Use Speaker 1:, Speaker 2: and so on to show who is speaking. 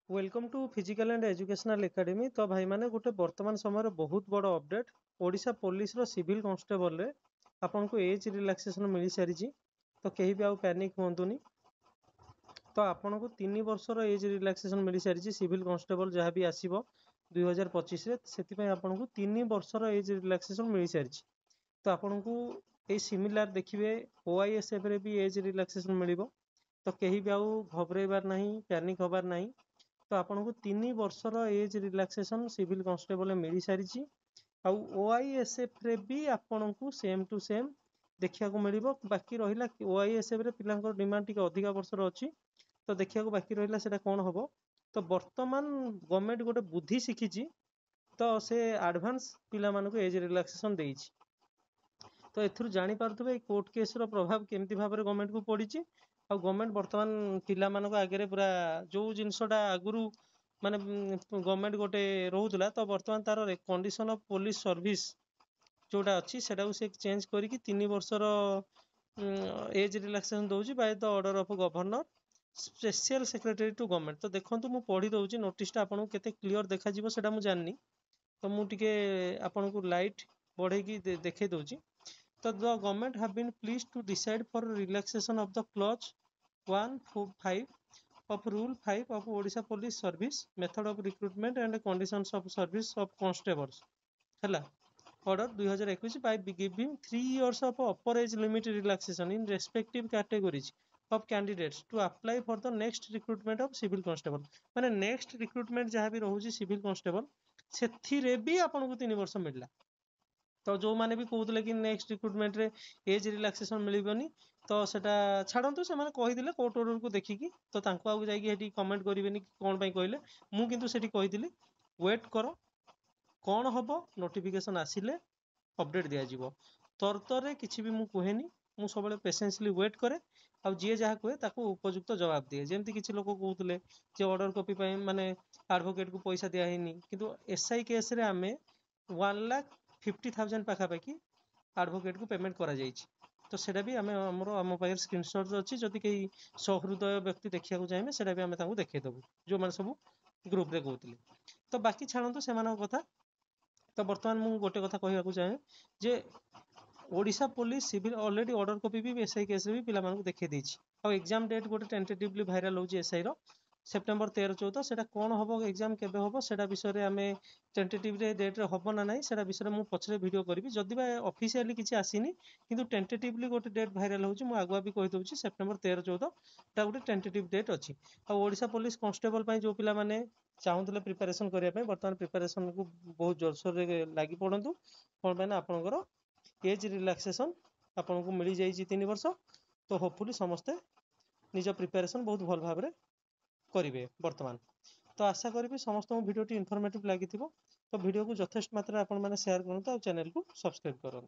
Speaker 1: Welcome to physical and educational academy. तो भाई मैंने गोटे वर्तमान समय बहुत बड़ अपडेट ओडिशा पुलिस रो सिविल कांस्टेबल रे आपन को एज रिलैक्सेशन मिल सारी। तो कहीं भी आउ पैनिक हुंतुनी। तो आपन को 3 वर्षर एज रिलैक्सेशन मिल सारी सिविल कांस्टेबल जहाँ भी आसीबो 2025 रे सेति आपन को 3 वर्षर एज रिलैक्सेशन मिल सारी। तो आपन को ए सिमिलर देखिए ओआईएसएफ रे भी एज रिलैक्सेशन मिलिबो। तो कहीं भी आउ घबरेबार नहीं, पैनिक होबार नहीं। तो आपको 3 वर्षर एज रिलैक्सेशन सिविल कांस्टेबल मिल सारी। ओआईएसएफ रे भी आपन को सेम टू सेम देखा मिल। बाकी रहा ओआईएसएफ रे पिलांकर डिमांड टी अधिका वर्षर अच्छी। तो देखा बाकी रहा से कौन हम। तो बर्तमान गवर्नमेंट गोटे बुद्धि शिखी। तो से एडवांस पिला मानक एज रिलैक्सेशन देइछि। तो एथुर जानी पारुथबे कोर्ट केस रो प्रभाव केमती भाव में गवर्नमेंट को पड़ी। आ गवर्नमेंट बर्तमान पिला मानक आगे पूरा जो जिनसटा आगुरु माने गवर्नमेंट गोटे रोला। तो बर्तमान तार कंडीशन ऑफ पुलिस सर्विस जोटा अच्छी से चेंज करके 3 वर्षर एज रिलैक्सेशन दौर by the order of governor special secretary to government. तो देखो मुझे पढ़ी दूसरी नोटिसटा आपको केते क्लियर देखा से मुझे जाननी। तो मुझे आपन को लाइट बढ़े देखे दूसरी। तो the government have been pleased to decide for relaxation of the clause 1-5 of Rule 5 of Odisha Police Service Method of Recruitment and Conditions of Service of Constables ହେଲା order 2021 by giving 3 years of upper age limit relaxation in respective categories of candidates to apply for the next recruitment of civil constable। माने next recruitment जहाँ भी रहुची civil constable से भी आपन को 3 वर्ष मिलला। तो जो माने भी कहते कि नेक्स्ट रिक्रुटमेंट रे एज रिलैक्सेशन मिलबनी। तो सेटा छाड़ू से कहीदे कोर्ट ऑर्डर को देखिकी। तो आगे जाइए कमेंट करेंगे कि कौन कहले। मु किंतु सेठी कही वेट कर कौन हम नोटिफिकेशन आसिले अपडेट दिज्व। तरतरे किसी भी मुझे कहेनी। मु सब पेसेंसली वेट करे आ जी जहाँ कहे ताको उपयुक्त जवाब दिए। जमती किसी लोग कहते ऑर्डर कॉपी माने एडवोकेट को पैसा दिहनी किंतु एसआई केस रे आमे 1,50,000 पाखापाखि एडवोकेट को पेमेंट करा जाइछि। तो सेटा भी आम पाखे स्क्रीनशॉट अच्छी। जदि कहीं सहृदय व्यक्ति देखा चाहिए सेटा भी आम देखईदेबू जो मैंने सब ग्रुप रे कहते। तो बाकी छाड़ू से कथा। तो बर्तमान मुझे गोटे कथा कहूँ चाहे जे Odisha police civil already order copy भी एसआई केस भी पिला देखी देछि। और एग्जाम डेट गोटे टेंटेटिवली भाइराल होची एसआई रो सेप्टेम्बर 13-14 सेटा कौन हम एग्जाम केबे हम सेटा विषय रे आमे टेंटेटिव डेट रे हम ना नहीं सेटा विषय में पछरे वीडियो करी। जदि बा ऑफिशियली किसी आसीनी किंतु टेंटेटिवली गोटे डेट भाइराल होची मु आगुआ भी कहि दउची सेप्टेम्बर 13-14 टा गोटे टेंटेटिव डेट अछि। आ ओडिशा पुलिस कांस्टेबल पई जो पिला माने चाहूले प्रिपरेशन करिया पई बर्तमान प्रिपरेशन को बहुत जोरसोर रे लागि पड़ंतु। कोन पई ना आपनकर एज रिलैक्सेशन आपन को मिल जाइए 3 वर्ष। तो होपफुली समस्ते निज प्रिपरेशन बहुत भल भाव में करेंगे बर्तमान। तो आशा करी समस्त भिडियोटी इनफॉर्मेटिव लगी। तो भिडियो को यथेष्ट मात्रा आपण मैंने शेयर करूँ और चैनल को सब्सक्राइब करूँ।